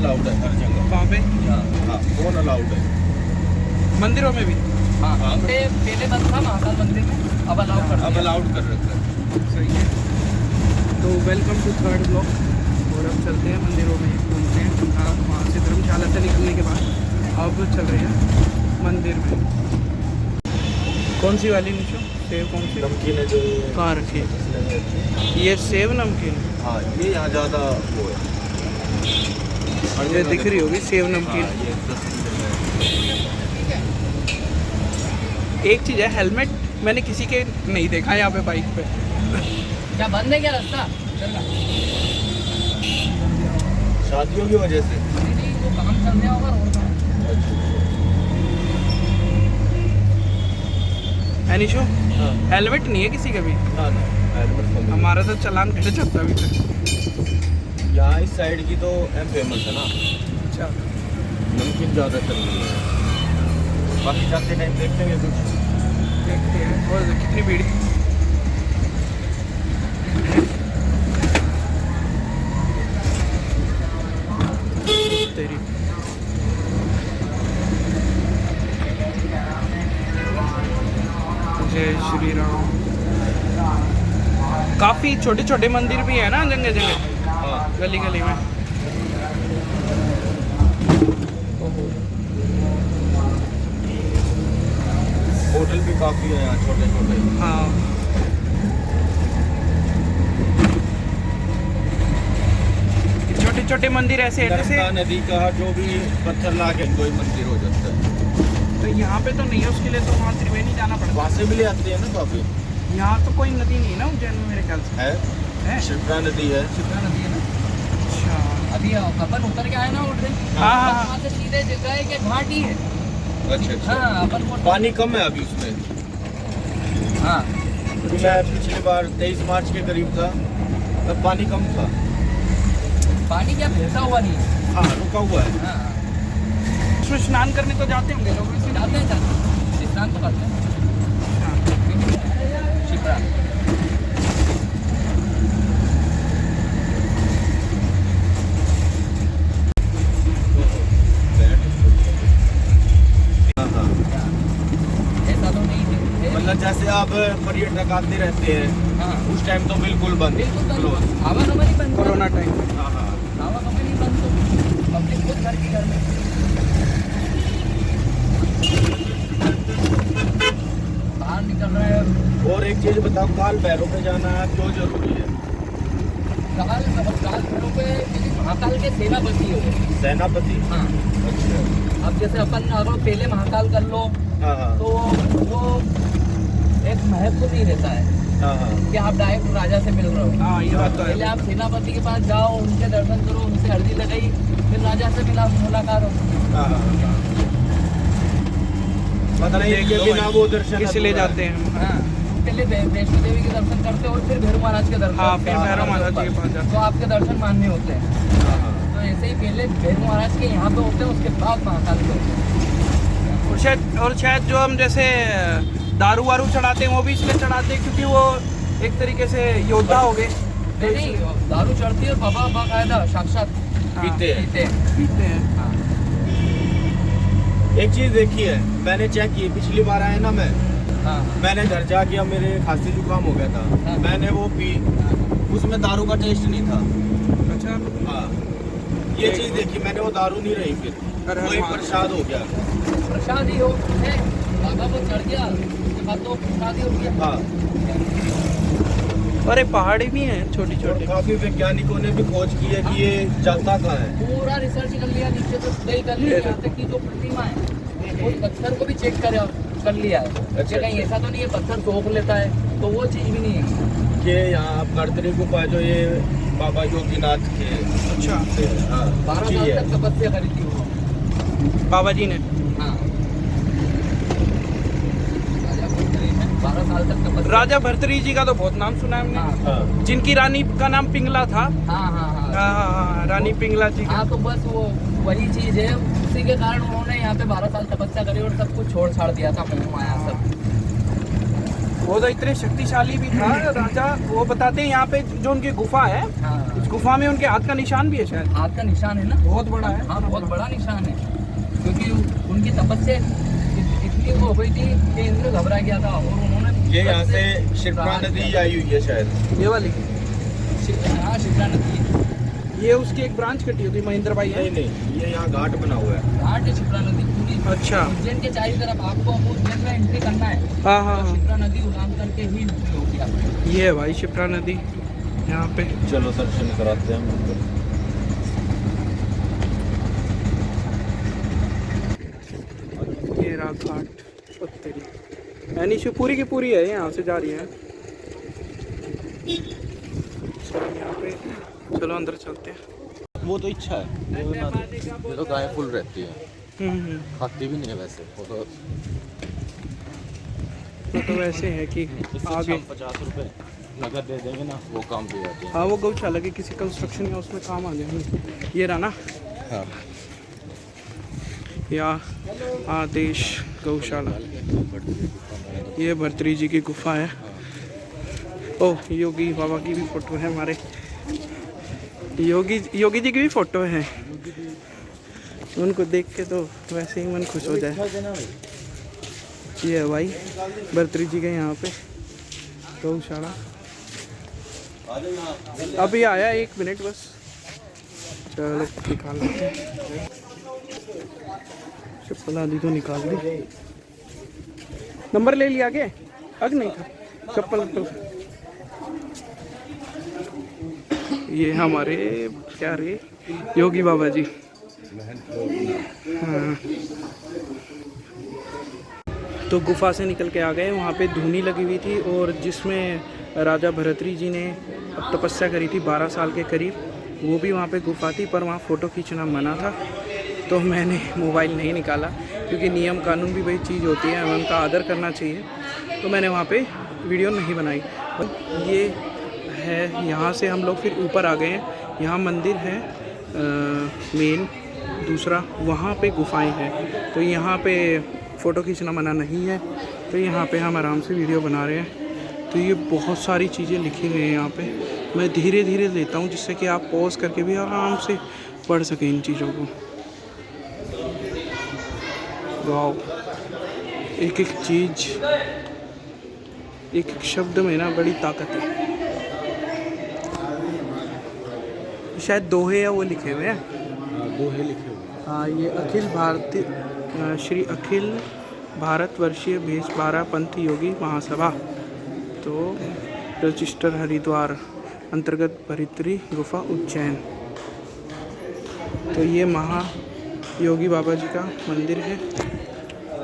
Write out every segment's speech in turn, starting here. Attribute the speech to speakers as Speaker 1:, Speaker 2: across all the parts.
Speaker 1: Allowed है हर जगह।
Speaker 2: वहाँ पे
Speaker 1: हाँ, फोन अलाउड है
Speaker 2: मंदिरों में भी।
Speaker 3: हाँ, पहले बंद था महाकाल मंदिर में, अब अलाउड कर
Speaker 1: अब
Speaker 3: दिया।
Speaker 1: अलाउड कर रखा है।
Speaker 2: सही है। तो वेलकम टू थर्ड ब्लॉक। और अब चलते हैं मंदिरों में घूमते हैं। वहाँ से धर्मशाला से निकलने के बाद अब चल रहे हैं मंदिर में। कौन सी वाली निशो? सेव कौन सी?
Speaker 1: नमकीन है जो
Speaker 2: कहाँ रखी है? ये सेव नमकीन।
Speaker 1: हाँ, ये यहाँ ज़्यादा वो है।
Speaker 2: ये दिख रही होगी सेव नमकीन।
Speaker 1: हाँ, ये 10 रुपये में।
Speaker 2: एक चीज़ है, हेलमेट मैंने किसी के नहीं देखा यहाँ पे बाइक पे।
Speaker 3: क्या बंद है क्या रास्ता?
Speaker 1: शादियों की वजह से।
Speaker 3: नहीं, वो काम चल रहा होगा रोड में।
Speaker 2: है निशो?
Speaker 1: हाँ,
Speaker 2: हेलमेट नहीं है किसी का भी।
Speaker 1: ना ना, हेलमेट तो नहीं।
Speaker 2: हमारा तो चालान कट जाता अभी तक।
Speaker 1: यहाँ इस साइड की तो फेमस है ना,
Speaker 2: अच्छा,
Speaker 1: नमकीन ज़्यादा चल रही है। बाकी जाते टाइम देखेंगे कुछ।
Speaker 2: देखते हैं। और कितनी भीड़। तेरी जय श्री राम। काफी छोटे छोटे मंदिर भी है ना जगह जगह,
Speaker 1: हाँ,
Speaker 2: गली गली में।
Speaker 1: होटल भी काफ़ी है यहाँ, छोटे छोटे।
Speaker 2: हाँ, छोटे छोटे मंदिर ऐसे हैं जैसे।
Speaker 1: नर्मदा नदी का जो भी पत्थर ला के कोई मंदिर हो जाता है।
Speaker 2: तो यहाँ पे तो नहीं है, उसके लिए तो वहाँ त्रिवेणी जाना पड़ता
Speaker 1: वहाँ से भी ले आते हैं ना काफ़ी।
Speaker 2: है। यहाँ तो कोई नदी नहीं है ना उज्जैन में मेरे ख्याल से।
Speaker 1: है,
Speaker 2: है?
Speaker 1: शिप्रा नदी है।
Speaker 3: शिप्रा नदी है ना।
Speaker 2: अच्छा।
Speaker 3: अभी अपन उतर के आए ना उठ
Speaker 2: हाँ, हाँ।
Speaker 3: वहाँ से सीधे गए कि घाट ही है।
Speaker 1: अच्छा अच्छा।
Speaker 3: हाँ, अपन को
Speaker 1: पानी कम है अभी उसमें।
Speaker 3: हाँ,
Speaker 1: क्योंकि मैं पिछली बार 23 मार्च के करीब था, तब पानी कम था।
Speaker 3: पानी क्या बहता हुआ नहीं है।
Speaker 1: हाँ, रुका हुआ है।
Speaker 3: हाँ,
Speaker 2: उसमें स्नान करने तो जाते होंगे लोग वैसे।
Speaker 3: जाते हैं स्नान तो करते हैं।
Speaker 2: हाँ।
Speaker 3: शिप्रा
Speaker 1: हाँ, हाँ।
Speaker 3: ऐसा तो नहीं है।
Speaker 1: मतलब जैसे आप पर्यटक आते रहते हैं,
Speaker 3: हाँ,
Speaker 1: उस टाइम तो बिल्कुल बंद।
Speaker 3: बिल्कुल बंद।
Speaker 1: क्लोज।
Speaker 3: आवागमन ही बंद।
Speaker 2: Corona time.
Speaker 1: हाँ हाँ।
Speaker 3: आवागमन ही बंद तो पब्लिक खुद घर की घर में। बाहर निकल रहा है।
Speaker 1: और एक चीज बताओ, काल भैरव पे जाना क्यों जरूरी है?
Speaker 3: काल भैरव पे क्योंकि महाकाल के सेनापति हो गए।
Speaker 1: सेनापति।
Speaker 3: हाँ,
Speaker 1: अच्छा।
Speaker 3: अब जैसे अपन अगर पहले महाकाल कर लो
Speaker 1: हाँ हाँ
Speaker 3: तो वो एक महत्व नहीं रहता है
Speaker 1: हाँ हाँ।
Speaker 3: कि आप डायरेक्ट राजा से मिल रहे हो।
Speaker 2: हाँ, ये बात तो
Speaker 3: पहले
Speaker 2: है।
Speaker 3: आप सेनापति के पास जाओ, उनके दर्शन करो, उनसे अर्जी लगाई, फिर राजा से मुलाकात हो।
Speaker 1: हाँ हाँ। मतलब इनके बिना वो दर्शन
Speaker 2: इसलिए
Speaker 1: अधूरा है।
Speaker 2: जाते हैं।
Speaker 3: हाँ, पहले वैष्णो देवी के दर्शन करते हो और फिर भैरव महाराज के दर्शन।
Speaker 2: हाँ, फिर भैरव महाराज जी के पास जाते
Speaker 3: तो आपके दर्शन मान्य होते हैं।
Speaker 1: हाँ, हाँ।
Speaker 3: तो ऐसे ही पहले भैरव महाराज के यहाँ पे होते हैं, उसके बाद महाकाल के होते हैं।
Speaker 2: और शायद जो हम जैसे दारू वारू चढ़ाते हैं वो भी इसलिए चढ़ाते हैं क्योंकि वो एक तरीके से योद्धा हो गए।
Speaker 3: नहीं, दारू चढ़ती है और बाबा बाकायदा साक्षात
Speaker 1: पीते हैं।
Speaker 3: पीते हैं।
Speaker 2: पीते हैं।
Speaker 3: हाँ,
Speaker 1: एक चीज देखी है, मैंने चेक की, पिछली बार आया ना मैं,
Speaker 3: हाँ,
Speaker 1: मैंने घर जाके मेरे खांसी जुकाम हो गया था,
Speaker 3: हाँ।
Speaker 1: मैंने वो पी, उसमें दारू का टेस्ट नहीं था।
Speaker 2: अच्छा।
Speaker 1: हाँ, ये चीज देखी मैंने, वो दारू नहीं रही फिर,
Speaker 2: अरे
Speaker 1: वो एक
Speaker 2: हाँ।
Speaker 1: प्रसाद हो गया।
Speaker 3: प्रसाद ही हो है, बाबा को चढ़ गया उसके बाद तो प्रसाद ही हो गया।
Speaker 1: हाँ,
Speaker 2: अरे पहाड़ी भी हैं छोटी
Speaker 1: और
Speaker 2: छोटी।
Speaker 1: काफी वैज्ञानिकों ने भी खोज की है कि ये जाता कहाँ है।
Speaker 3: पूरा रिसर्च कर लिया, नीचे तो खुदाई कर लिया, यहाँ तक की जो प्रतिमा है वो पत्थर को भी चेक कर लिया है।
Speaker 1: अच्छा,
Speaker 3: कहीं ऐसा तो नहीं है पत्थर सोख लेता है, तो वो चीज भी नहीं है।
Speaker 1: कि यहाँ कर्तरी गुफा जो ये बाबा योगीनाथ के,
Speaker 2: अच्छा,
Speaker 1: हाँ,
Speaker 3: 12
Speaker 1: जी
Speaker 3: साल
Speaker 1: है।
Speaker 3: तक तपस्या करी थी वो।
Speaker 2: बाबा जी ने।
Speaker 3: हाँ, 12 साल तक तपस्या।
Speaker 2: राजा भर्तरी जी का तो बहुत नाम सुना है हमने।
Speaker 3: हाँ,
Speaker 1: हाँ,
Speaker 2: जिनकी रानी का नाम पिंगला था।
Speaker 3: हाँ, हाँ, हाँ,
Speaker 2: हाँ हाँ हाँ, रानी पिंगला जी का।
Speaker 3: हाँ, तो बस वो वही चीज है, उसी के कारण उन्होंने यहाँ पे 12 साल तपस्या करी और सब कुछ छोड़ छाड़ दिया था, मोह माया सब।
Speaker 2: वो तो इतने शक्तिशाली भी था राजा। वो बताते हैं यहाँ पे जो उनकी गुफा है,
Speaker 3: हाँ,
Speaker 2: उस गुफा में उनके हाथ का निशान भी है शायद।
Speaker 3: हाथ का निशान है ना,
Speaker 2: बहुत बड़ा है।
Speaker 3: हाँ बहुत बड़ा निशान है, क्योंकि उनकी तपस्या इतनी वो हो गई थी कि इंद्र घबरा गया था और उन्होंने
Speaker 1: ये यहाँ से शिप्रा नदी आई हुई है शायद।
Speaker 2: ये वाली,
Speaker 3: हाँ शिप्रा नदी है।
Speaker 2: ये उसकी एक ब्रांच कटी होती है, महेंद्र भाई है।
Speaker 1: नहीं, ये यहाँ घाट बना हुआ है।
Speaker 3: घाट है शिप्रा नदी पूरी।
Speaker 2: अच्छा।
Speaker 3: उज्जैन के चारों तरफ आपको उज्जैन में एंट्री करना है,
Speaker 2: हाँ हाँ
Speaker 3: तो
Speaker 2: हाँ।
Speaker 3: शिप्रा नदी उलाम करके ही एंट्री होगी आपको।
Speaker 2: ये है भाई शिप्रा नदी यहाँ पे।
Speaker 1: चलो दर्शन कराते हैं हम।
Speaker 2: ये रहा घाट। तेरी एनिशु पूरी की पूरी है, यहाँ से जा रही है। चलो यहाँ पे, चलो अंदर चलते हैं।
Speaker 1: वो तो इच्छा है, ये तो गाय फुल रहती है, खाती भी नहीं है वैसे। वो
Speaker 2: तो वैसे है कि आगे
Speaker 1: 50 रुपए नगद दे देंगे ना, वो काम भी जाते हैं।
Speaker 2: हाँ वो गौशाला के किसी कंस्ट्रक्शन या उसमें काम आ जाएंगे। ये रहा ना,
Speaker 1: हाँ।
Speaker 2: या आदेश गौशाला। ये भर्तरी जी की गुफा है। ओह, योगी बाबा की भी फोटो है हमारे। योगी जी की भी फोटो है। उनको देख के तो वैसे ही मन खुश हो जाए। ये है भाई भर्तरी जी के यहाँ पे गौशाला। अभी आया 1 मिनट बस। चलो निकाल लेते हैं। चप्पल आदि तो निकाल दी। नंबर ले लिया क्या? अग नहीं था चप्पल तो। ये हमारे प्यारे योगी बाबा जी। हाँ। तो गुफा से निकल के आ गए। वहाँ पे धूनी लगी हुई थी और जिसमें राजा भरतरी जी ने तपस्या करी थी 12 साल के करीब, वो भी वहाँ पे गुफा थी। पर वहाँ फ़ोटो खींचना मना था, तो मैंने मोबाइल नहीं निकाला, क्योंकि नियम कानून भी वही चीज़ होती है, हमें उनका आदर करना चाहिए। तो मैंने वहाँ पे वीडियो नहीं बनाई। ये है, यहाँ से हम लोग फिर ऊपर आ गए हैं। यहाँ मंदिर है मेन, दूसरा वहाँ पे गुफाएं हैं। तो यहाँ पे फ़ोटो खींचना मना नहीं है, तो यहाँ पे हम आराम से वीडियो बना रहे हैं। तो ये बहुत सारी चीज़ें लिखी हुई हैं यहाँ पे। मैं धीरे धीरे लेता हूँ, जिससे कि आप पॉज करके भी आराम से पढ़ सकें इन चीज़ों को। वाव, एक एक चीज़, एक एक शब्द में ना बड़ी ताकत है। शायद दोहे या वो लिखे हुए हैं।
Speaker 1: दोहे लिखे हुए हैं।
Speaker 2: हाँ, ये अखिल भारतीय श्री अखिल भारतवर्षीय भेष 12 पंथ योगी महासभा, तो रजिस्टर हरिद्वार, अंतर्गत भर्तरी गुफा उज्जैन। तो ये योगी बाबा जी का मंदिर है,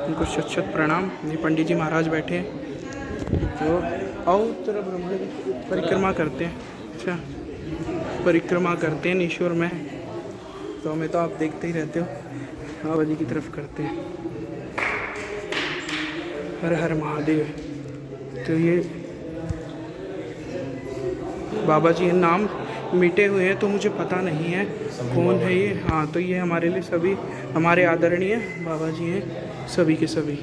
Speaker 2: उनको शत शत प्रणाम। ये पंडित जी महाराज बैठे हैं। तो आओ तेरा भ्रमण परिक्रमा करते हैं। अच्छा, परिक्रमा करते हैं ईश्वर में। तो हमें तो आप देखते ही रहते हो, बाबा जी की तरफ करते हैं। हर हर महादेव। तो ये बाबा जी हैं, नाम मिटे हुए हैं तो मुझे पता नहीं है कौन है ये। हाँ, तो ये हमारे लिए सभी हमारे आदरणीय बाबा जी हैं, सभी के सभी।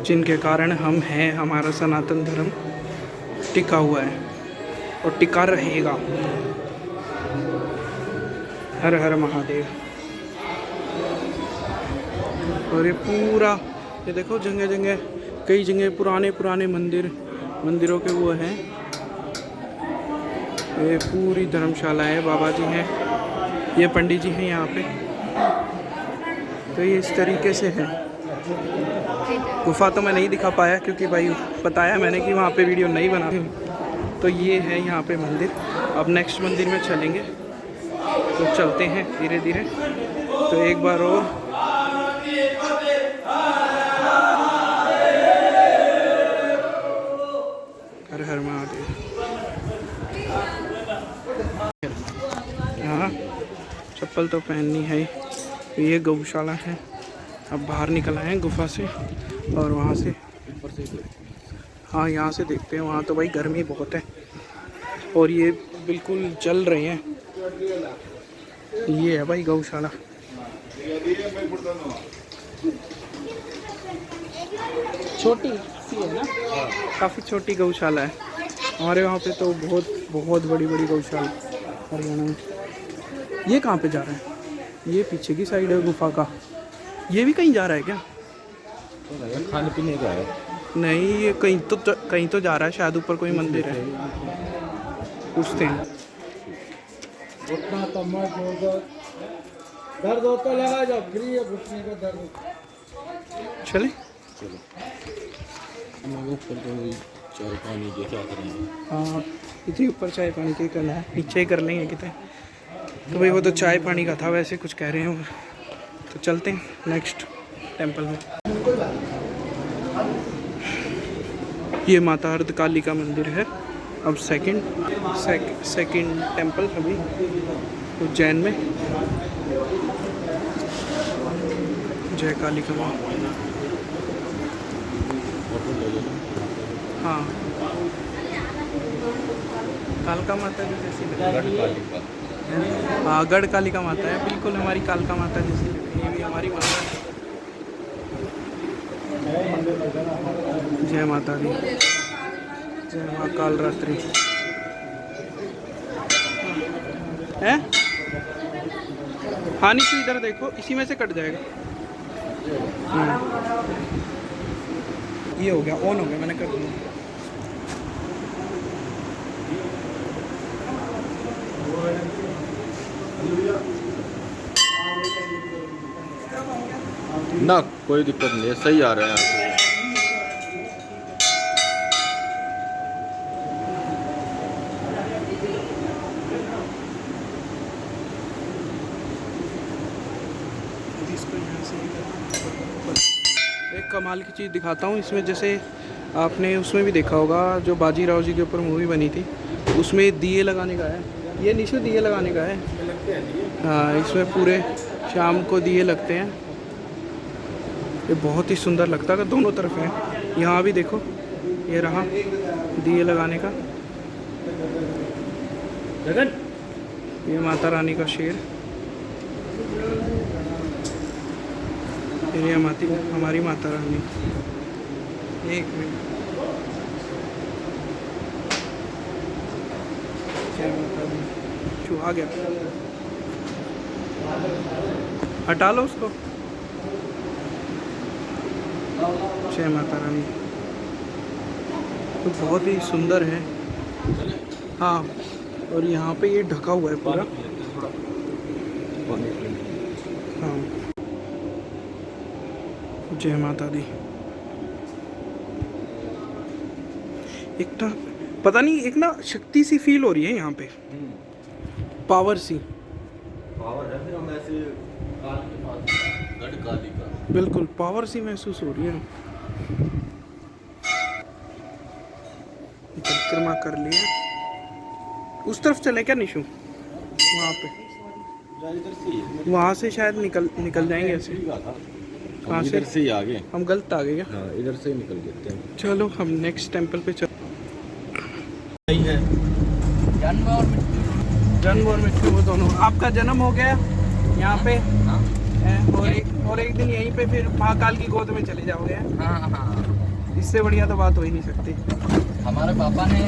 Speaker 2: जिनके कारण हम हैं, हमारा सनातन धर्म टिका हुआ है और टिका रहेगा। हर हर महादेव। और ये पूरा, ये देखो जगह जगह, कई जगह पुराने मंदिरों के वो हैं। ये पूरी धर्मशाला है, बाबा जी हैं, ये पंडित जी हैं यहाँ पे। तो ये इस तरीके से है। गुफा तो मैं नहीं दिखा पाया, क्योंकि भाई बताया मैंने कि वहाँ पे वीडियो नहीं बना। तो ये है यहाँ पे मंदिर। अब नेक्स्ट मंदिर में चलेंगे, तो चलते हैं धीरे धीरे। तो एक बार और हर हर महादेव। हाँ, चप्पल तो पहननी है। ये गौशाला है। अब बाहर निकल आए हैं गुफा से, और वहाँ से ऊपर से, हाँ यहाँ से देखते हैं। वहाँ तो भाई गर्मी बहुत है और ये बिल्कुल जल रहे हैं। ये है भाई गौशाला। छोटी सी है ना, काफ़ी छोटी गौशाला है। हमारे वहाँ पे तो बहुत बहुत बड़ी बड़ी गौशाला हरियाणा में। ये कहाँ पे जा रहा है? ये पीछे की साइड है गुफा का। ये भी कहीं जा रहा है क्या?
Speaker 1: खाने पीने का है।
Speaker 2: नहीं, ये कहीं तो जा रहा है शायद, ऊपर कोई मंदिर है। पूछते हैं।
Speaker 4: उतना कमर दर्द होता लगा जाओ, फ्री है घुटने का दर्द।
Speaker 2: चले
Speaker 1: हम ऊपर तो चाय पानी के क्या करेंगे।
Speaker 2: हाँ, इतनी ऊपर चाय पानी के करना है, नीचे ही कर लेंगे कितने। तो भाई वो तो चाय पानी का था, वैसे कुछ कह रहे हैं। तो चलते हैं नेक्स्ट टेंपल में। ये माता अर्धकाली का मंदिर है। अब सेकंड टेंपल अभी उज्जैन में। जय काली का। हाँ, कालका माता जी जैसी लग रही है। हाँ, गढ़ कालिका माता है, बिल्कुल हमारी कालका माता जैसी लग रही है। ये भी हमारी माता है। जय माता दी, जय माँ काल रात्रि। है हाँ निशु, इधर देखो, इसी में से कट जाएगा। ये हो गया, ऑन हो गया, मैंने कर दिया।
Speaker 1: ना कोई दिक्कत नहीं है, सही आ रहा है यहाँ से।
Speaker 2: एक कमाल की चीज़ दिखाता हूँ इसमें। जैसे आपने उसमें भी देखा होगा, जो बाजीराव जी के ऊपर मूवी बनी थी, उसमें दिए लगाने का है। ये निशु दिए लगाने का है। हाँ, इसमें पूरे शाम को दिए लगते हैं। ये बहुत ही सुंदर लगता है, दोनों तरफ है। यहाँ भी देखो, ये रहा दिए लगाने का। ये माता रानी का शेर। ये हमारी माता रानी। एक मिनट, जय माता दी। आ गया, हटा लो उसको। जय माता रानी। तो बहुत ही सुंदर है। हाँ, और यहाँ पे ये ढका हुआ है पूरा। हाँ, जय माता दी। एक ना पता नहीं, एक ना शक्ति सी फील हो रही है यहाँ पे, पावर सी।
Speaker 1: पावर है, फिर हम ऐसे काल के पास गढ़ काली का
Speaker 2: बिल्कुल पावर सी महसूस हो रही है। परिक्रमा कर लिया। उस तरफ चले क्या निशु? वहाँ पे,
Speaker 1: इधर से ही
Speaker 2: वहाँ से शायद निकल जाएंगे ऐसे।
Speaker 1: कहाँ से? इधर से ही आगे।
Speaker 2: हम गलत आ गए क्या?
Speaker 1: हाँ, इधर से ही निकल देते हैं।
Speaker 2: चलो हम नेक्स्ट टेंपल पे चल।
Speaker 1: सही है।
Speaker 2: जन्म और मृत्यु वो दोनों। आपका जन्म हो गया यहाँ पे और एक दिन यहीं पे फिर महाकाल की गोद में चले जाओगे।
Speaker 3: हाँ,
Speaker 2: इससे बढ़िया तो बात हो ही नहीं सकती।
Speaker 3: हमारे पापा ने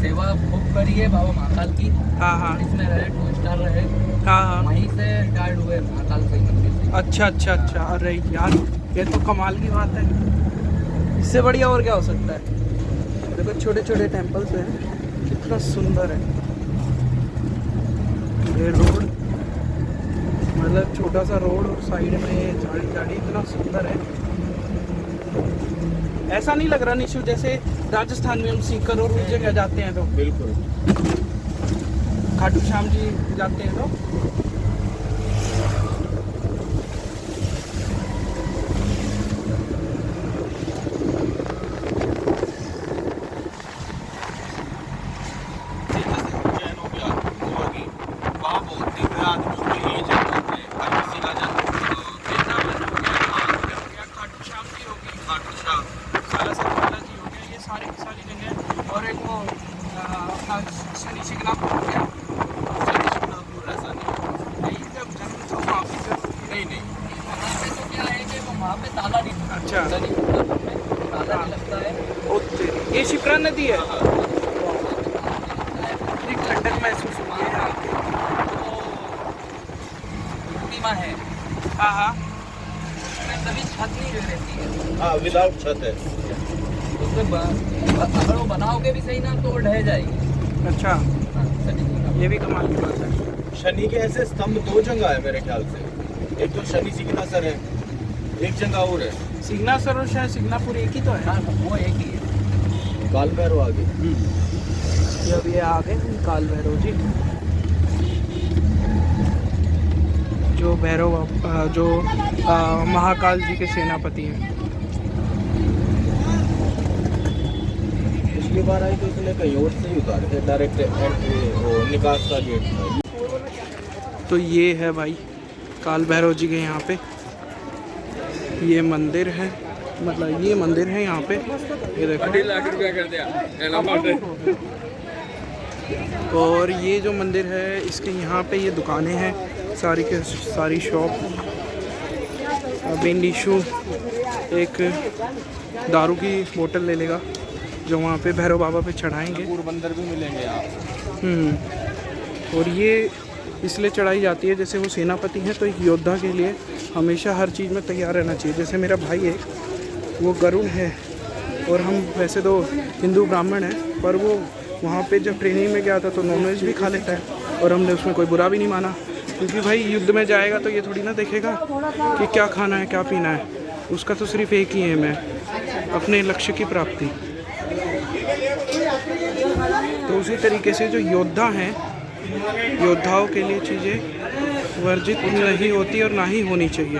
Speaker 3: सेवा खूब करी है बाबा महाकाल की।
Speaker 2: हाँ,
Speaker 3: इसमें रहे, 2 स्टार रहे।
Speaker 2: हाँ।
Speaker 3: वहीं से रिटायर्ड हुए महाकाल से मंदिर से।
Speaker 2: अच्छा। अरे यार, ये तो कमाल की बात है। इससे बढ़िया और क्या हो सकता है? देखो छोटे छोटे टेम्पल्स हैं, कितना सुंदर है। ये रोड, मतलब छोटा सा रोड और साइड में झाड़ी इतना सुंदर है। ऐसा नहीं लग रहा निशु जैसे राजस्थान में हम सीकर और उस जगह जाते हैं तो,
Speaker 1: बिल्कुल
Speaker 2: खाटू श्याम जी जाते हैं तो। शिप्रा नदी है। एक ठंडक महसूस होती है यहाँ पे।
Speaker 3: प्रतिमा है,
Speaker 2: हाँ हाँ,
Speaker 3: तभी छत नहीं रहती है।
Speaker 1: हाँ विदाउट छत है।
Speaker 3: उसमें अगर वो बनाओगे भी सही ना तो वो ढह जाएगी।
Speaker 2: अच्छा, ये भी कमाल की बात है।
Speaker 1: शनि के ऐसे स्तंभ 2 जगह है मेरे ख्याल से। एक तो शनि सिग्नासर है, एक जगह और है।
Speaker 2: सिग्नासर और शायद सिग्नापुर एक ही तो है।
Speaker 3: हाँ वो एक ही है।
Speaker 1: काल भैरव आगे।
Speaker 2: जब ये आ गए काल भैरव जी, जो भैरव जो महाकाल जी के सेनापति हैं।
Speaker 1: पिछली बार आई तो इसने कहीं और से ही उतारे थे, डायरेक्ट एंट्री वो निकास का गेट था।
Speaker 2: तो ये है भाई काल भैरव जी के यहाँ पे ये मंदिर है, मतलब ये मंदिर है यहाँ पे। ये देखो
Speaker 3: 2.5 लाख रुपया कर दिया।
Speaker 2: और ये जो मंदिर है इसके यहाँ पे ये दुकानें हैं सारी के सारी शॉप। अभी निशु एक दारू की बोतल ले लेगा जो वहाँ पे भैरव बाबा पे चढ़ाएंगे।
Speaker 1: बंदर भी मिलेंगे यहाँ।
Speaker 2: और ये इसलिए चढ़ाई जाती है, जैसे वो सेनापति हैं तो एक योद्धा के लिए हमेशा हर चीज़ में तैयार रहना चाहिए। जैसे मेरा भाई है वो गरुड़ है, और हम वैसे तो हिंदू ब्राह्मण हैं, पर वो वहाँ पे जब ट्रेनिंग में गया था तो नॉनवेज भी खा लेता है, और हमने उसमें कोई बुरा भी नहीं माना, क्योंकि भाई युद्ध में जाएगा तो ये थोड़ी ना देखेगा कि क्या खाना है क्या पीना है। उसका तो सिर्फ एक ही एम है, अपने लक्ष्य की प्राप्ति। तो उसी तरीके से जो योद्धा हैं, योद्धाओं के लिए चीज़ें वर्जित नहीं होती और ना ही होनी चाहिए,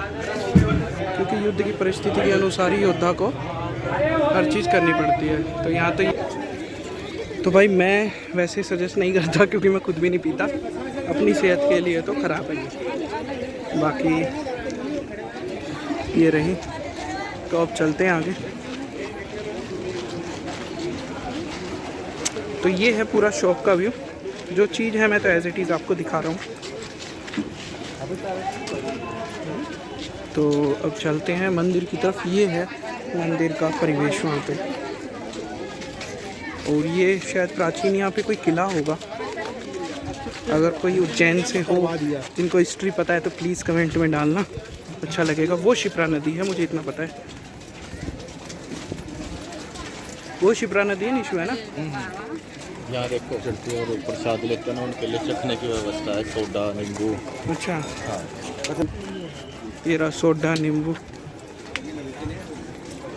Speaker 2: क्योंकि युद्ध की परिस्थिति के अनुसार ही योद्धा को हर चीज़ करनी पड़ती है। तो यहाँ तो भाई मैं वैसे सजेस्ट नहीं करता, क्योंकि मैं खुद भी नहीं पीता, अपनी सेहत के लिए तो ख़राब है ये। बाकी ये रही, तो अब चलते हैं आगे। तो ये है पूरा शॉप का व्यू। जो चीज़ है मैं तो एज इट इज़ आपको दिखा रहा हूँ। तो अब चलते हैं मंदिर की तरफ। ये है मंदिर का परिवेश वहाँ पे, और ये शायद प्राचीन यहाँ पे कोई किला होगा। अगर कोई उज्जैन से हो जिनको हिस्ट्री पता है तो प्लीज़ कमेंट में डालना, अच्छा लगेगा। वो शिप्रा नदी है, मुझे इतना पता है। वो शिप्रा नदी है निशु, है ना?
Speaker 1: यहाँ देखो चढ़ती है, और प्रसाद लेते हैं ना, उनके लिए चखने की व्यवस्था है, सोडा नींबू।
Speaker 2: अच्छा,
Speaker 1: हाँ
Speaker 2: ये रहा सोडा नींबू,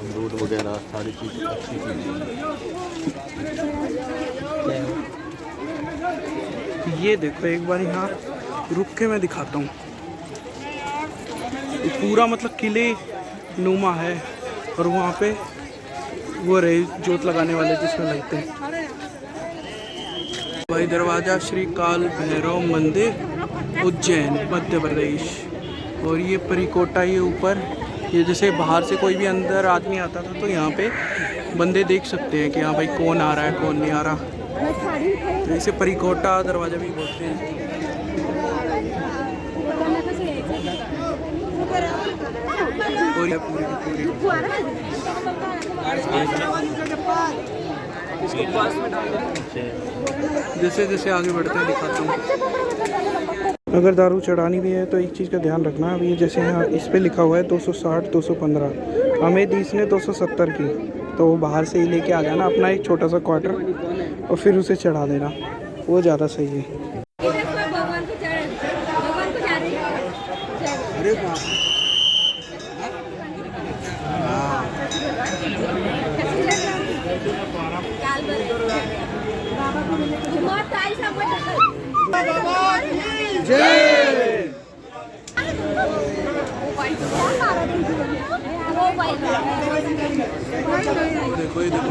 Speaker 1: दूध वगैरह सारी चीज़ अच्छी चीज़ है।
Speaker 2: ये देखो एक बार यहाँ रुक के मैं दिखाता हूँ। ये पूरा मतलब किले नुमा है, और वहाँ पे वो रहे जोत लगाने वाले जिसमें लगते हैं। भाई दरवाजा श्री काल भैरव मंदिर, उज्जैन, मध्य प्रदेश। और ये परिकोटा, ये ऊपर, ये जैसे बाहर से कोई भी अंदर आदमी आता था तो यहाँ पे बंदे देख सकते हैं कि हाँ भाई कौन आ रहा है कौन नहीं आ रहा। तो इसे परिकोटा दरवाजा भी बोलते हैं। और ये पूरी जैसे जैसे आगे बढ़ते हैं दिखाता हूँ। अगर दारू चढ़ानी भी है तो एक चीज़ का ध्यान रखना, अभी जैसे यहाँ इस पे लिखा हुआ है 260 215, हमें दी इसने 270 की, तो वो बाहर से ही लेके आ जाना अपना एक छोटा सा क्वार्टर, और फिर उसे चढ़ा देना, वो ज़्यादा सही है। अरे देखो ये देखो,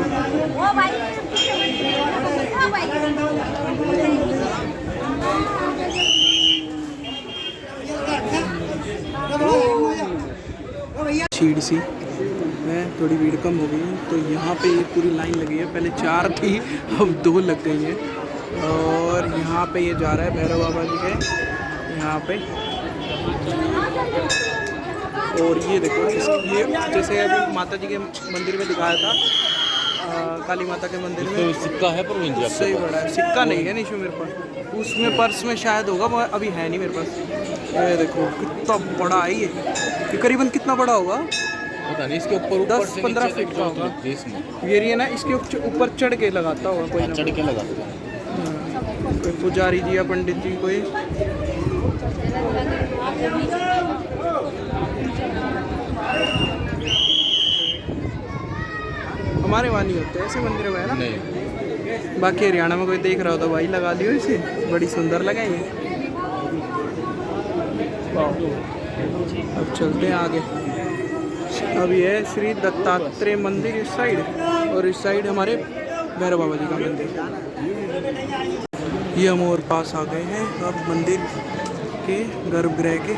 Speaker 2: छीड़ सी है, थोड़ी भीड़ कम हो गई है। तो यहाँ पे ये पूरी लाइन लगी है, पहले 4 थी अब 2 लग गई है। और यहाँ पे ये जा रहा है भैरव बाबा जी के यहाँ पे। और ये देखो, ये जैसे अभी माता जी के मंदिर में दिखाया था, काली माता के मंदिर
Speaker 1: तो
Speaker 2: में।
Speaker 1: सिक्का है पर वो इंडिया
Speaker 2: सही बड़ा है, सिक्का नहीं है निशु मेरे पास, उसमें पर्स में शायद होगा, वो अभी है नहीं मेरे पास। ये देखो कितना बड़ा है ये करीबन कितना बड़ा होगा,
Speaker 1: पता नहीं, इसके ऊपर
Speaker 2: 10-15 फीट का होगा।
Speaker 1: इसमें
Speaker 2: ये ना इसके ऊपर चढ़ के लगाता होगा कोई ना
Speaker 1: चढ़ के लगा
Speaker 2: कोई पुजारी जी या पंडित जी कोई। हमारे वहाँ नहीं होते ऐसे मंदिर में है ना।
Speaker 1: नहीं,
Speaker 2: बाकी हरियाणा में कोई देख रहा हो तो भाई लगा लियो इसे, बड़ी सुंदर लगाएंगे। अब चलते हैं आगे। अब ये है श्री दत्तात्रेय मंदिर इस साइड, और इस साइड हमारे भैरव बाबा जी का मंदिर। ये हम और पास आ गए हैं अब मंदिर के गर्भगृह के,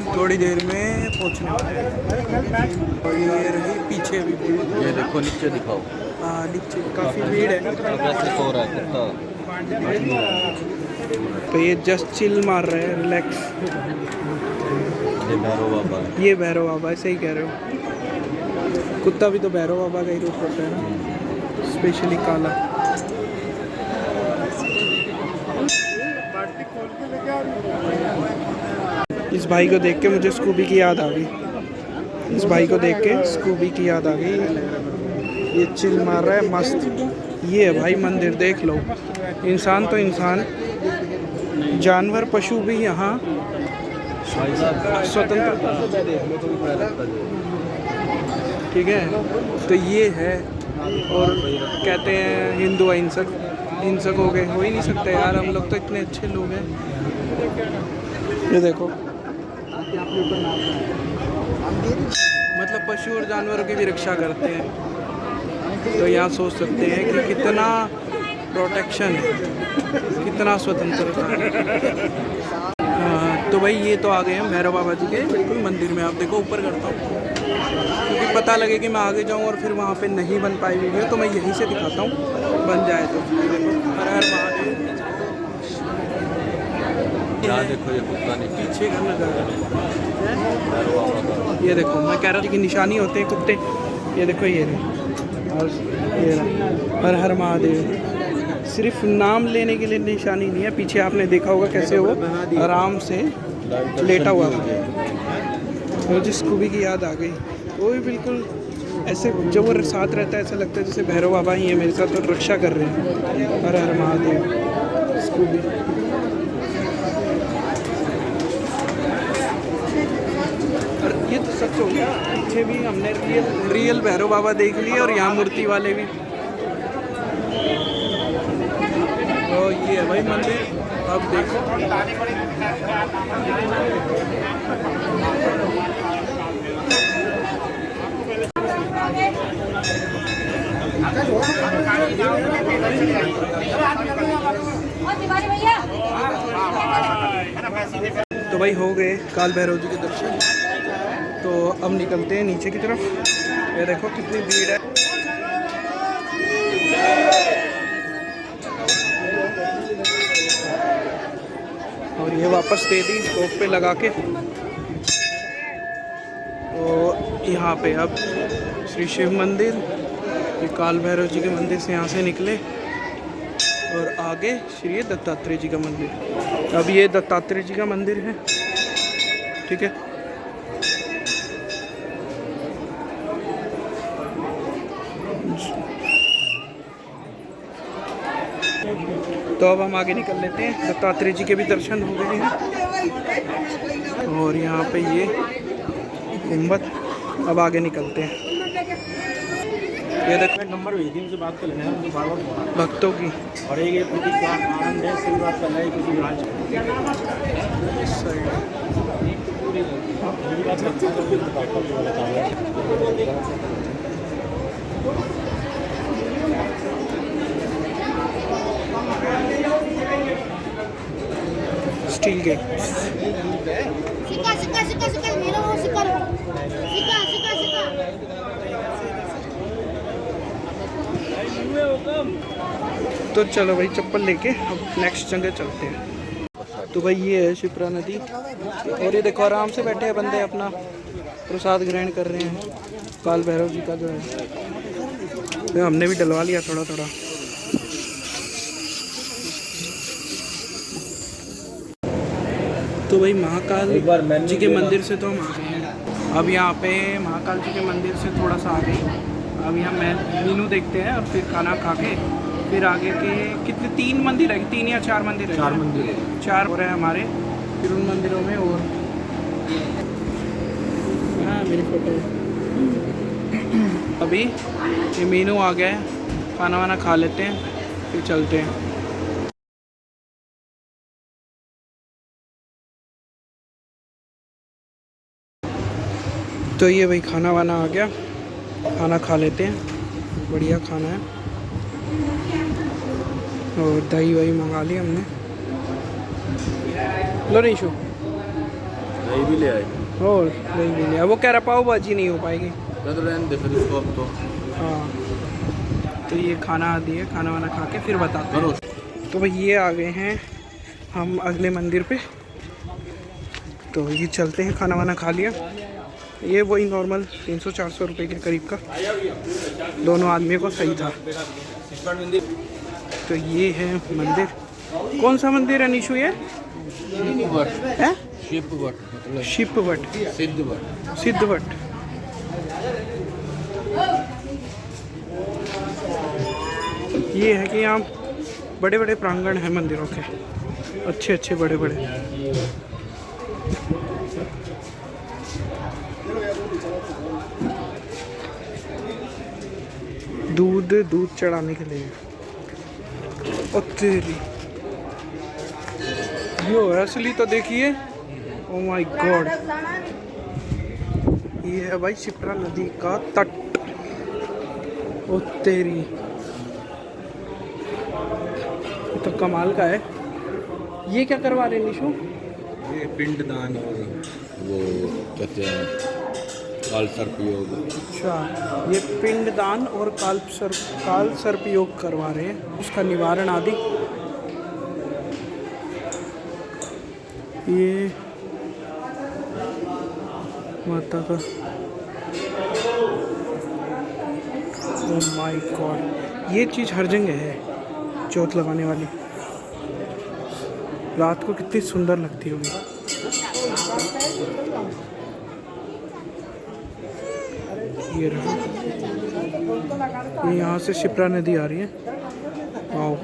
Speaker 2: थोड़ी देर में पहुंचने वाले हैं। और ये रही पीछे भी,
Speaker 1: ये देखो नीचे दिखाओ।
Speaker 2: हाँ नीचे काफ़ी भीड़ है।
Speaker 1: कैसे सो रहा है कुत्ता।
Speaker 2: तो ये जस्ट चिल मार रहे हैं, रिलैक्स।
Speaker 1: ये भैरव बाबा है।
Speaker 2: ये भैरव बाबा है, सही कह रहे हो। कुत्ता भी तो भैरव बाबा का ही रूप होता है ना, स्पेशली काला। इस भाई को देख के मुझे स्कूबी की याद आ गई। इस भाई को देख के स्कूबी की याद आ गई। ये चिल मार रहा है मस्त। ये है भाई मंदिर, देख लो। इंसान तो इंसान, जानवर पशु भी यहाँ स्वतंत्रता से देख लो। ठीक है, तो ये है। और कहते हैं हिंदू अहिंसक, हिंसक हो गए, हो ही नहीं सकते यार, हम लोग तो इतने अच्छे लोग हैं। ये देखो, मतलब पशु और जानवरों की भी रक्षा करते हैं, तो यहाँ सोच सकते हैं कि कितना प्रोटेक्शन है, कितना स्वतंत्रता है। तो भाई ये तो आ गए हम भैरव बाबा जी के बिल्कुल मंदिर में। आप देखो ऊपर करता हूँ क्योंकि पता लगे कि मैं आगे जाऊँ और फिर वहाँ पे नहीं बन पाई वीडियो, तो मैं यहीं से दिखाता हूँ, बन जाए तो। देखो हर हर महादेव।
Speaker 1: यहाँ देखो ये कुत्ता नहीं,
Speaker 2: पीछे का नजारा,
Speaker 1: भैरव बाबा का।
Speaker 2: ये देखो मैं कह रहा था कि निशानी होते हैं कुत्ते। ये देखो ये रहे, और ये रहा हर हर महादेव। सिर्फ नाम लेने के लिए निशानी नहीं है, पीछे आपने देखा होगा कैसे वो आराम से लेटा हुआ था। मुझे स्कूबी की याद आ गई। वो भी बिल्कुल ऐसे, जब वो साथ रहता है ऐसा लगता है जैसे भैरव बाबा ही है मेरे साथ और रक्षा कर रहे हैं। हर हर महादेव स्कूबी। और ये तो सच हो गया, पीछे भी हमने रियल भैरव बाबा देख लिए और यहाँ मूर्ति वाले भी। तो ये है भाई मंदिर। अब देखो तो भाई हो गए काल भैरव जी के दर्शन। तो अब निकलते हैं नीचे की तरफ। ये देखो कितनी भीड़ है। और ये वापस दे दी स्टॉप पे लगा के। तो यहाँ पे अब श्री शिव मंदिर, ये काल भैरव जी के मंदिर से यहाँ से निकले और आगे श्री दत्तात्रेय जी का मंदिर। अब ये दत्तात्रेय जी का मंदिर है, ठीक है। तो अब हम आगे निकल लेते हैं। दत्तात्रेय जी के भी दर्शन हो गए हैं और यहाँ पे ये गुम्बद। अब आगे निकलते हैं। ये देखो
Speaker 4: नंबर भेज दी, उनसे बात कर लेना है बार-बार
Speaker 2: भक्तों की।
Speaker 4: और ये प्रतीक का आनंद है, सही बात कर रहा है किसी ब्रांच
Speaker 2: स्टील गेट।
Speaker 5: सिक्का सिक्का सिक्का सिक्का मेरा वो सिक्का सिक्का सिक्का सिक्का।
Speaker 2: तो चलो भाई चप्पल लेके अब नेक्स्ट जगह चलते हैं। तो भाई ये है शिप्रा नदी और ये देखो आराम से बैठे हैं बंदे, अपना प्रसाद ग्रहण कर रहे हैं। काल भैरव जी का जो है तो हमने भी डलवा लिया थोड़ा थोड़ा। तो भाई महाकाल जी के मंदिर से तो हम आ गए हैं। अब यहाँ पे महाकाल जी के मंदिर से थोड़ा सा आगे अब यहाँ मेनू देखते हैं और फिर खाना खा के फिर आगे के कितने 3 मंदिर है, 3 या 4 मंदिर है? 4 मंदिर, 4 हो रहे हैं हमारे। फिर उन मंदिरों में और हाँ मेरी फोटो अभी ये मेनू आ गया है, खाना वाना खा लेते हैं फिर चलते हैं। तो ये भाई खाना वाना आ गया, खाना खा लेते हैं, बढ़िया खाना है। और दही वही मंगा ली हमने। लो निशु
Speaker 1: दही भी ले आए।
Speaker 2: और दही भी लिया। वो कह रहा पाव भाजी नहीं हो पाएगी
Speaker 1: तो रहने दे फिर इसको अब तो।
Speaker 2: हाँ तो ये खाना दिए, खाना वाना खा के फिर बताते हैं। तो भाई ये आ गए हैं हम अगले मंदिर पे। तो ये चलते हैं, खाना वाना खा लिया। ये वही नॉर्मल 300-400 रुपये के करीब का दोनों आदमियों को सही था। तो ये है मंदिर। कौन सा मंदिर है निशु ये? है शिपवट, सिद्धवट। ये है कि यहाँ बड़े बड़े प्रांगण हैं मंदिरों के, अच्छे अच्छे बड़े बड़े। दूध चढ़ाने के लिए। और तेरी यो असली तो देखिए, ओ माय गॉड, ये है भाई शिप्रा नदी का तट। ओ तेरी, तो कमाल का है। ये क्या करवा रहे निशु?
Speaker 1: ये पिंडदान और वो कहते हैं काल सर्प योग।
Speaker 2: अच्छा, ये पिंडदान और काल सर्प योग करवा रहे हैं, उसका निवारण आदि। ये माता का, ओह माय गॉड, ये चीज़ हर जगह है, जोत लगाने वाली। रात को कितनी सुंदर लगती होगी। ये रहा, ये यहाँ से शिप्रा नदी आ रही है। वाओ,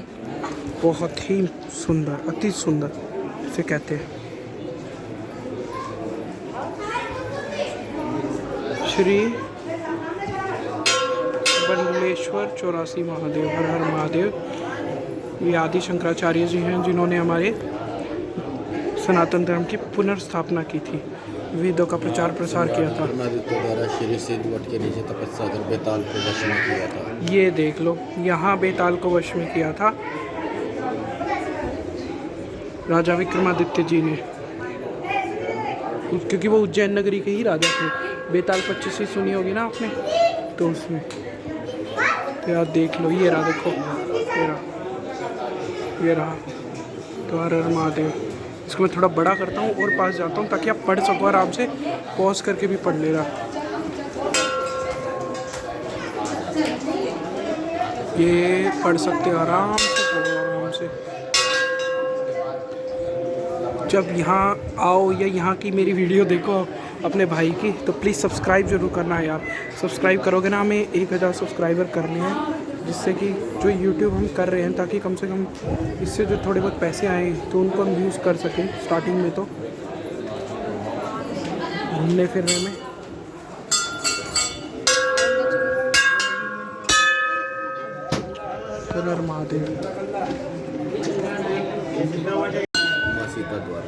Speaker 2: बहुत ही सुंदर, अति सुंदर इसे कहते हैं। श्री बंडलेश्वर 84 महादेव, हर हर महादेव। ये आदि शंकराचार्य जी हैं जिन्होंने हमारे सनातन धर्म की पुनर्स्थापना की थी, वेदों का प्रचार प्रसार किया था।
Speaker 1: द्वारा श्री सिद्धवट के नीचे तपस्या कर बेताल को वश में किया था।
Speaker 2: ये देख लो, यहाँ बेताल को वश में किया था राजा विक्रमादित्य जी ने, क्योंकि वो उज्जैन नगरी के ही राजा थे। बेताल 25 सुनी होगी ना आपने, तो उसमें तो यार देख लो, ये रहा, देखो ये रहा। तो हर हर महादेव। इसको मैं थोड़ा बड़ा करता हूँ और पास जाता हूँ ताकि आप पढ़ सको आराम से, पॉज करके भी पढ़ ले रहा। ये पढ़ सकते हो आराम से, पढ़ो आराम से। जब यहाँ आओ या यहाँ की मेरी वीडियो देखो अपने भाई की, तो प्लीज़ सब्सक्राइब जरूर करना है यार। सब्सक्राइब करोगे ना, हमें 1000 सब्सक्राइबर करने हैं, जिससे कि जो यूट्यूब हम कर रहे हैं, ताकि कम से कम इससे जो थोड़े बहुत पैसे आए तो उनको हम यूज़ कर सकें स्टार्टिंग में, तो घूमने फिरने में। हर महादेव।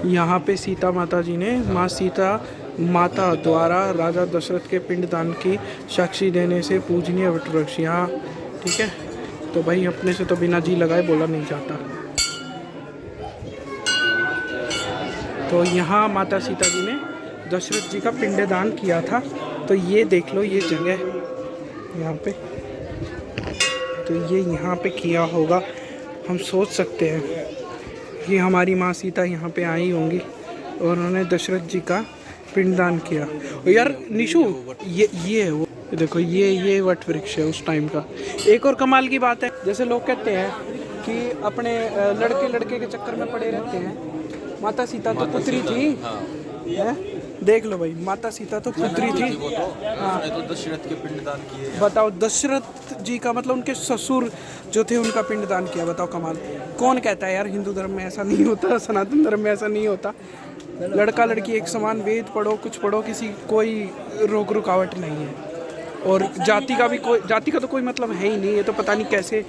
Speaker 2: यहाँ पे सीता माता जी ने, माँ सीता माता द्वारा राजा दशरथ के पिंडदान की साक्षी देने से पूजनीय वटवृक्ष यहाँ, ठीक है। तो भाई अपने से तो बिना जी लगाए बोला नहीं जाता। तो यहाँ माता सीता जी ने दशरथ जी का पिंडदान किया था। तो ये देख लो, ये जगह यहाँ पे, तो ये यहाँ पे किया होगा। हम सोच सकते हैं कि हमारी माँ सीता यहाँ पे आई होंगी और उन्होंने दशरथ जी का पिंडदान किया। और यार निशु, ये है वो, ये देखो ये वट वृक्ष है उस टाइम का। एक और कमाल की बात है, जैसे लोग कहते हैं कि अपने लड़के के चक्कर में पड़े रहते हैं, माता सीता तो पुत्री थी। है? देख लो भाई, माता सीता तो पुत्री थी। हाँ
Speaker 1: तो दशरथ के पिंडदान किए।
Speaker 2: बताओ, दशरथ जी का मतलब उनके ससुर जो थे उनका पिंडदान किया। बताओ कमाल। कौन कहता है यार हिंदू धर्म में ऐसा नहीं होता, सनातन धर्म में ऐसा नहीं होता। लड़का लड़की एक समान, वेद पढ़ो कुछ पढ़ो, किसी कोई रोक रुकावट नहीं है। और जाति का तो कोई मतलब है ही नहीं। ये तो पता नहीं कैसे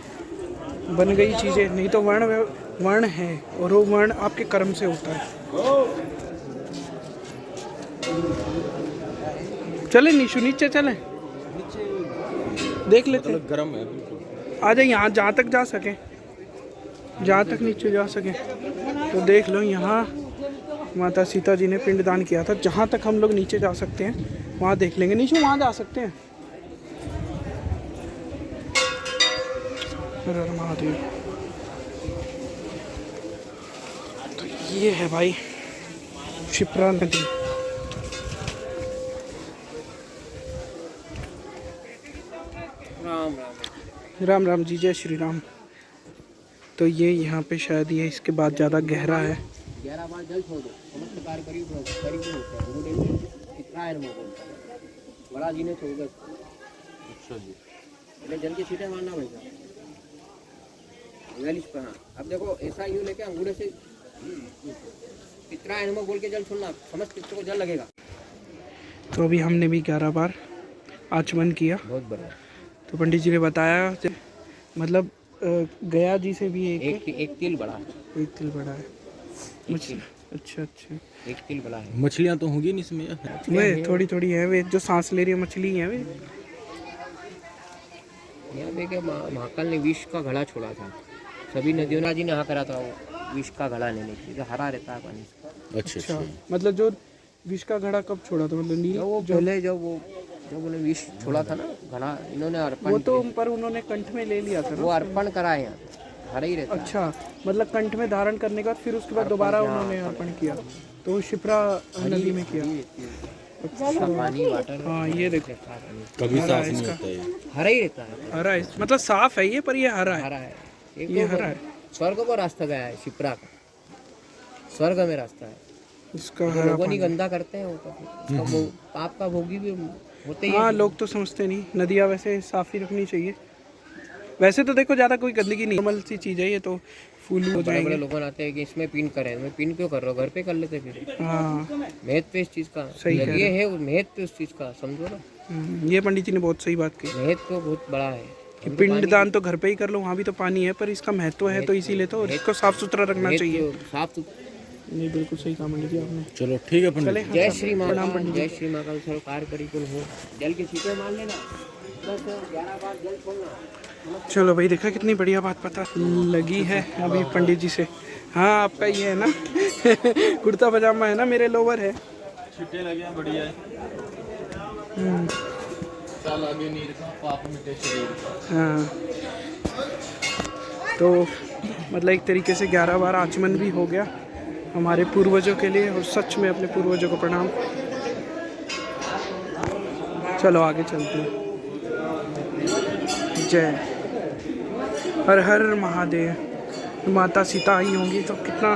Speaker 2: बन गई चीज़ें, नहीं तो वर्ण है और वो वर्ण आपके कर्म से होता है। चले निशु नीचे चले, देख लेते हैं।
Speaker 1: गर्म है बिल्कुल।
Speaker 2: आ जाए यहाँ, जहाँ तक जा सके, जहाँ तक नीचे जा सके तो देख लो। यहाँ माता सीता जी ने पिंडदान किया था। जहाँ तक हम लोग नीचे जा सकते हैं वहाँ देख लेंगे। नीचे वहाँ जा सकते हैं। हर हर महादेव। तो ये है भाई शिप्रा नदी। राम राम जी, जय श्री राम। तो ये यहाँ पे शायद ये इसके बाद ज़्यादा गहरा है।
Speaker 3: 11 बार जल छोड़ दो, समस्त कार्य करीब होता है। कितना है बड़ा जी ने छोड़ दो। अच्छा जी, पहले जल के छींटे मारना भाई साहब। अब देखो ऐसा यूँ लेके अंगूठे से पितरा एनमो बोल के जल छोड़ना, समस्त पितरों को जल लगेगा।
Speaker 2: तो अभी हमने भी 11 बार आचमन किया।
Speaker 3: बहुत बढ़िया।
Speaker 2: तो पंडित जी ने बताया मतलब गया जी से भी
Speaker 3: एक तिल बड़ा है।
Speaker 2: एक तिल बड़ा है। अच्छा,
Speaker 3: एक तिल बड़ा है।
Speaker 1: मछलियाँ तो होंगी नहीं इसमें?
Speaker 2: वे थोड़ी थोड़ी है, वे जो सांस ले रही है मछली है वे।
Speaker 3: यहाँ देखे महाकाल ने विष का घड़ा छोड़ा था, सभी नदियों ने जी नहा करा था वो विष का घड़ा लेने के लिए। हरा रहता है पानी।
Speaker 2: अच्छा, मतलब जो विष का घड़ा कब छोड़ा था? मतलब नील
Speaker 3: वो पहले जब उन्होंने विष छोड़ा था ना घड़ा, इन्होंने अर्पण,
Speaker 2: वो तो पर उन्होंने कंठ में ले लिया था ना,
Speaker 3: वो अर्पण करा है। हरा ही रहता।
Speaker 2: अच्छा, मतलब कंठ में धारण करने के बाद फिर उसके बाद दोबारा उन्होंने अर्पण किया, तो शिप्रा नदी में किया।
Speaker 3: अच्छा, पानी वाटर।
Speaker 2: हाँ ये देखो,
Speaker 1: कभी साफ नहीं होता है,
Speaker 3: हरा ही रहता है।
Speaker 2: हरा है, मतलब साफ है ये, पर ये हरा है।
Speaker 3: हरा है,
Speaker 2: ये हरा है।
Speaker 3: स्वर्ग को रास्ता गया है शिप्रा का, स्वर्ग में रास्ता है।
Speaker 2: इसका
Speaker 3: लोगों नहीं गंदा करते हैं वो पाप का भोगी भी होते ही।
Speaker 2: हाँ, लोग तो समझते नहीं। नदियाँ वैसे साफ ही रखनी चाहिए। वैसे तो देखो ज़्यादा कोई गंदगी नहीं, नॉर्मल सी चीज़ है ये तो। फूल हो जाएंगे।
Speaker 3: बड़े लोग आते हैं कि इसमें पिन करें, मैं पिन क्यों कर रहा हूँ, घर पे कर लेते फिर।
Speaker 2: हाँ
Speaker 3: महत्व इस चीज़ का
Speaker 2: सही कह
Speaker 3: ये है, महत्व इस चीज़ का समझो ना।
Speaker 2: ये पंडित जी ने बहुत सही बात कही।
Speaker 3: महत्व बहुत बड़ा है
Speaker 2: कि पिंडदान तो घर पे ही कर लो, वहाँ भी तो पानी है, पर इसका महत्व है तो इसीलिए तो इसको साफ सुथरा रखना चाहिए।
Speaker 3: साफ सुथरा।
Speaker 2: नहीं, बिल्कुल सही कहा पंडित जी आपने।
Speaker 1: चलो ठीक है पंडित।
Speaker 3: जय श्री माँ, जय श्री माँ का सरकार परिपूर्ण हो। जल के छींटे मार लेना, बस 11 बार जल छोड़ना।
Speaker 2: चलो भाई, देखा कितनी बढ़िया बात पता लगी है अभी पंडित जी से। हाँ, आपका ये है ना कुर्ता पजामा है ना, मेरे लोवर है।
Speaker 1: छींटे लगे हैं, बढ़िया है। साल आगे नीर का पाप मिटे शरीर का।
Speaker 2: हाँ, तो मतलब एक तरीके से 11 बार आचमन भी हो गया हमारे पूर्वजों के लिए, और सच में अपने पूर्वजों को प्रणाम। चलो आगे चलते हैं। जय हर हर महादेव। माता सीता आई होंगी तो कितना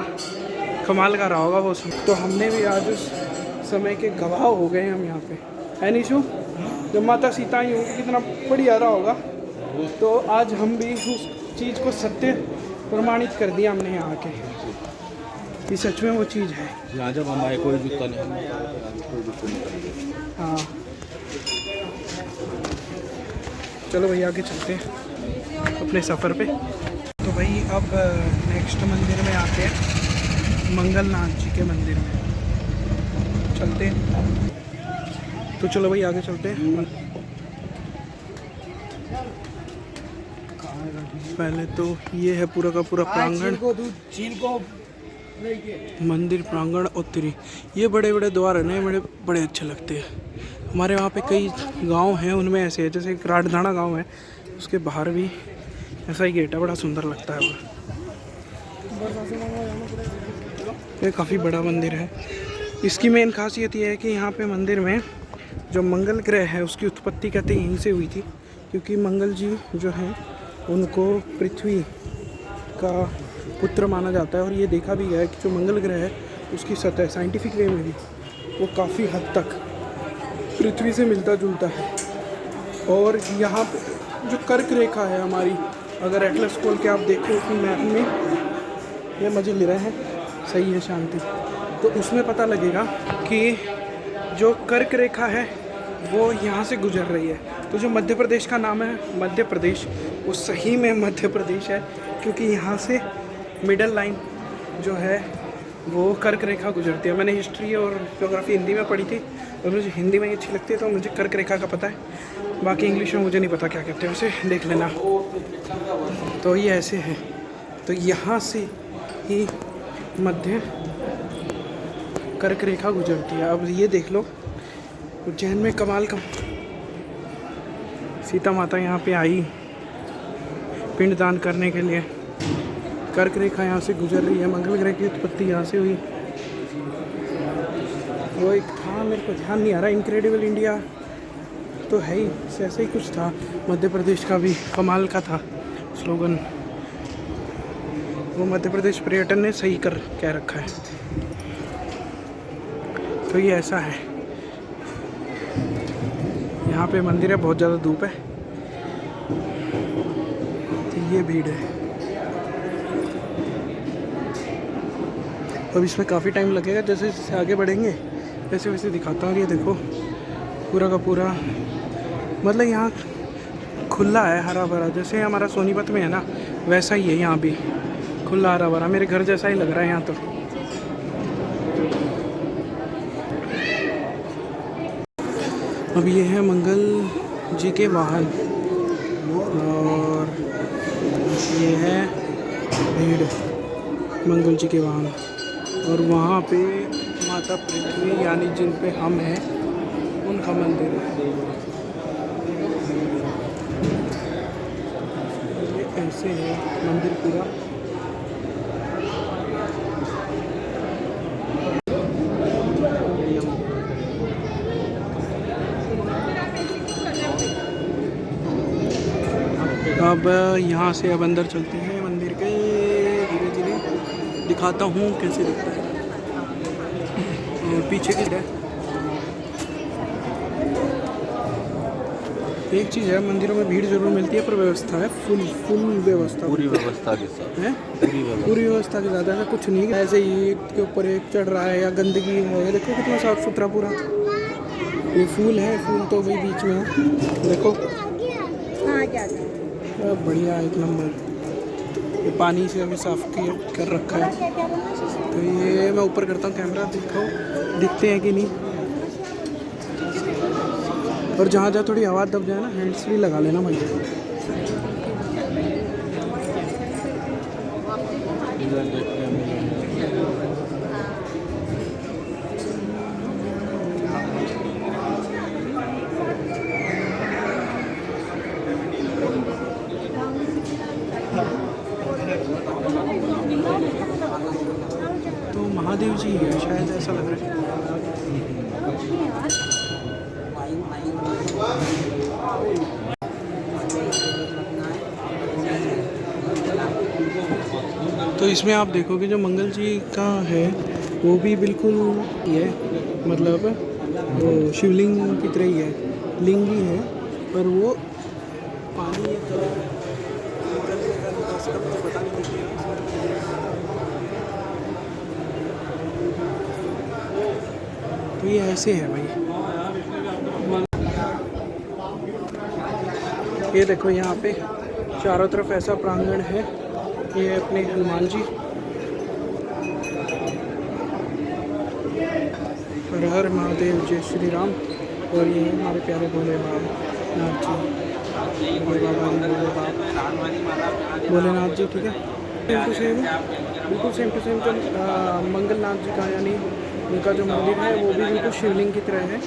Speaker 2: कमाल का रहा होगा वो समय। तो हमने भी आज उस समय के गवाह हो गए हम यहाँ पे, है निशु? जब माता सीता आई होंगी कितना बढ़िया रहा होगा। तो आज हम भी उस चीज़ को सत्य प्रमाणित कर दिया हमने यहाँ के, ये सच में वो चीज़ है।
Speaker 1: यहाँ जब हम आए कोई जूता नहीं।
Speaker 2: हाँ, चलो भाई आगे चलते हैं अपने सफ़र पे। तो भाई अब नेक्स्ट मंदिर में आते हैं, मंगलनाथ जी के मंदिर में चलते हैं। तो चलो भाई आगे चलते हैं। पहले तो ये है पूरा का पूरा प्रांगण, मंदिर प्रांगण। उत्तरी ये बड़े बड़े द्वार है ना, ये बड़े अच्छे लगते हैं। हमारे वहाँ पे कई गांव हैं, उनमें ऐसे है, जैसे राठधाना गांव है, उसके बाहर भी ऐसा ही गेट है, बड़ा सुंदर लगता है वो। ये काफ़ी बड़ा मंदिर है। इसकी मेन खासियत ये है कि यहाँ पे मंदिर में जो मंगल ग्रह है उसकी उत्पत्ति कहते हैं यहीं से हुई थी, क्योंकि मंगल जी जो हैं उनको पृथ्वी का पुत्र माना जाता है। और ये देखा भी गया है कि जो मंगल ग्रह है उसकी सतह साइंटिफिक वे में भी वो काफ़ी हद तक पृथ्वी से मिलता जुलता है। और यहाँ पे जो कर्क रेखा है हमारी, अगर एटलस खोल के आप देखो उसमें मैप में, ये मज़े ले रहे हैं, सही है शांति, तो उसमें पता लगेगा कि जो कर्क रेखा है वो यहाँ से गुजर रही है। तो जो मध्य प्रदेश का नाम है मध्य प्रदेश, वो सही में मध्य प्रदेश है, क्योंकि यहाँ से मिडल लाइन जो है वो कर्क रेखा गुजरती है। मैंने हिस्ट्री और ज्योग्राफी हिंदी में पढ़ी थी और मुझे हिंदी में अच्छी लगती है, तो मुझे कर्क रेखा का पता है। बाकी इंग्लिश में मुझे नहीं पता क्या कहते हैं, उसे देख लेना। तो ये ऐसे है, तो यहाँ से ही मध्य कर्क रेखा गुजरती है। अब ये देख लो उज्जैन में कमाल का, सीता माता यहाँ पे आई पिंडदान करने के लिए, कर्क रेखा यहाँ से गुजर रही है। मंगल ग्रह की उत्पत्ति यहाँ से हुई। वो एक था, मेरे को ध्यान नहीं आ रहा, इनक्रेडिबल इंडिया तो है ही, ऐसे ही कुछ था। मध्य प्रदेश का भी कमाल का था स्लोगन, वो मध्य प्रदेश पर्यटन ने सही कर कह रखा है। तो ये ऐसा है, यहाँ पे मंदिर है, बहुत ज़्यादा धूप है, तो ये भीड़ है। अब इसमें काफ़ी टाइम लगेगा, जैसे जैसे आगे बढ़ेंगे वैसे वैसे दिखाता हूँ। ये देखो पूरा का पूरा, मतलब यहाँ खुला है, हरा भरा, जैसे हमारा सोनीपत में है ना वैसा ही है यहाँ भी, खुला हरा भरा, मेरे घर जैसा ही लग रहा है यहाँ। तो अब ये है मंगल जी के वाहन, और ये है भीड़ मंगल जी के वाहन, और वहाँ पे माता पृथ्वी यानी जिन पे हम हैं उनका मंदिर है। ये ऐसे है मंदिर पूरा। अब यहाँ से अब अंदर चलते हैं मंदिर के, धीरे धीरे दिखाता हूँ कैसे दिखता है। और पीछे की है एक चीज़ है, मंदिरों में भीड़ जरूर मिलती है पर व्यवस्था है फुल व्यवस्था,
Speaker 1: पूरी व्यवस्था के साथ
Speaker 2: है, पूरी व्यवस्था के साथ। ऐसा कुछ नहीं ऐसे ही एक के ऊपर एक चढ़ रहा है या गंदगी है। ये देखो कितना साफ सुथरा पूरा, ये फूल है, फूल तो वही बीच में है, देखो बढ़िया एक नंबर। ये पानी से अभी साफ कर रखा है। तो ये मैं ऊपर करता हूँ कैमरा, देखो दिखते हैं कि नहीं। और जहाँ जहाँ थोड़ी आवाज़ दब जाए ना, हैंड्स फ्री लगा लेना भाई। तो महादेव जी है शायद, ऐसा लग रहा है। तो इसमें आप देखोगे जो मंगल जी का है वो भी बिल्कुल ये मतलब वो शिवलिंग की तरह ही है, लिंग ही है, पर वो पानी पता नहीं। तो ये ऐसे है भाई। ये देखो यहाँ पे चारों तरफ ऐसा प्रांगण है, ये अपने हनुमान जी, हर हर महादेव जय श्री राम, और ये हमारे प्यारे भोले बाबा नाथ जी, भोले बाबा भोलेनाथ जी, ठीक है। सेम टू सेम, बिल्कुल सेम टू सेम जो मंगल नाथ जी का यानी उनका जो मंदिर है वो भी बिल्कुल शिवलिंग की तरह है,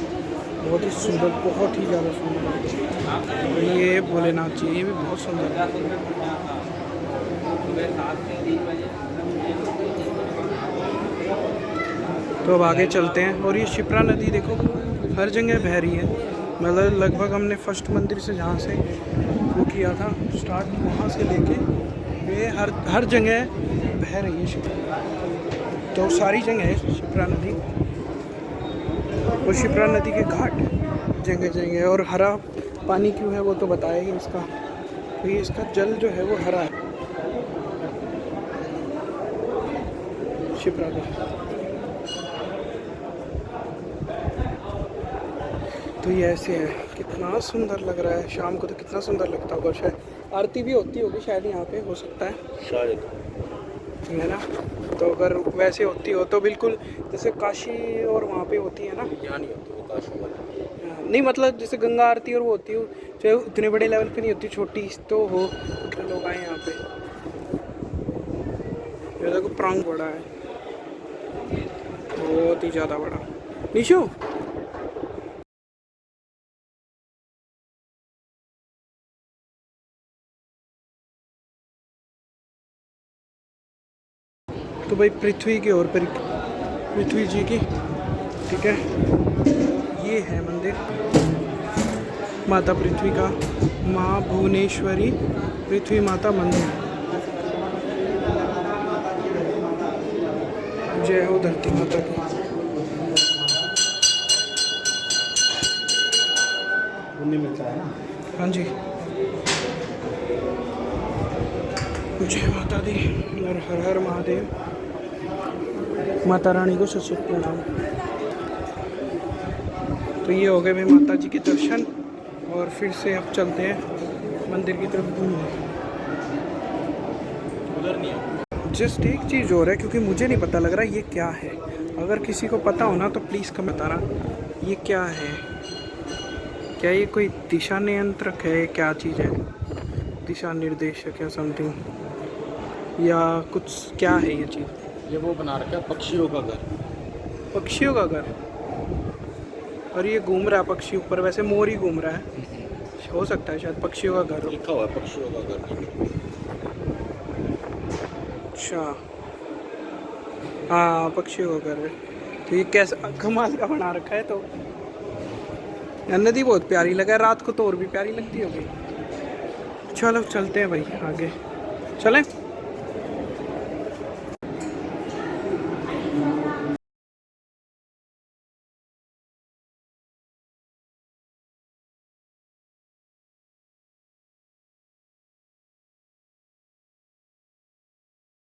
Speaker 2: बहुत ही सुंदर, बहुत ही ज़्यादा सुंदर। ये भोलेनाथ जी, ये भी बहुत सुंदर है। तो अब आगे चलते हैं। और ये शिप्रा नदी देखो, हर जगह बह रही है। मतलब लगभग हमने फर्स्ट मंदिर से जहाँ से वो किया था स्टार्ट, वहाँ से लेके ये हर जगह बह रही है शिप्रा। तो सारी जगह है शिप्रा नदी, और शिप्रा नदी के घाट जगह जगह। और हरा पानी क्यों है वो तो बताएगी इसका, तो ये इसका जल जो है वो हरा है शिप्रा का। तो ये ऐसे है, कितना सुंदर लग रहा है। शाम को तो कितना सुंदर लगता होगा। शायद आरती भी होती होगी शायद यहाँ पे, हो सकता है
Speaker 1: शायद,
Speaker 2: है ना। तो अगर वैसे होती हो तो बिल्कुल जैसे काशी और वहाँ पे होती है ना,
Speaker 1: यहाँ नहीं होती वो काशी वाला।
Speaker 2: नहीं मतलब जैसे गंगा आरती और वो होती हो, चाहे उतने बड़े लेवल पे नहीं होती, छोटी तो हो। कितने लोग आए यहाँ पे, ये देखो प्रांग बड़ा है, बहुत ही ज़्यादा बड़ा। निशु तो भाई पृथ्वी की ओर पर, पृथ्वी जी की, ठीक है। ये है मंदिर माता पृथ्वी का, माँ भुवनेश्वरी पृथ्वी माता मंदिर। जय हो धरती माता की। हाँ जी, जय माता दी और हर हर महादेव। माता रानी को सच पूजा। तो ये हो गए भाई माता जी के दर्शन, और फिर से अब चलते हैं मंदिर की तरफ घूमने। जस्ट एक चीज़ और है, क्योंकि मुझे नहीं पता लग रहा ये क्या है। अगर किसी को पता हो ना तो प्लीज़ कमेंट बताना ये क्या है। क्या ये कोई दिशा नियंत्रक है, क्या चीज़ है, दिशा निर्देशक या समथिंग, या कुछ क्या है ये चीज़।
Speaker 1: ये वो बना रखा है पक्षियों का घर।
Speaker 2: पक्षियों का घर, और ये घूम रहा है पक्षी ऊपर, वैसे मोर ही घूम रहा है, हो सकता है शायद पक्षियों का घर हो।
Speaker 1: लिखा हुआ है पक्षियों का घर।
Speaker 2: अच्छा हाँ, पक्षियों का घर है। तो ये कैसा कमाल का बना रखा है। तो नदी बहुत प्यारी लगा है, रात को तो और भी प्यारी लगती होगी। चलो चलते हैं भाई आगे, चलें।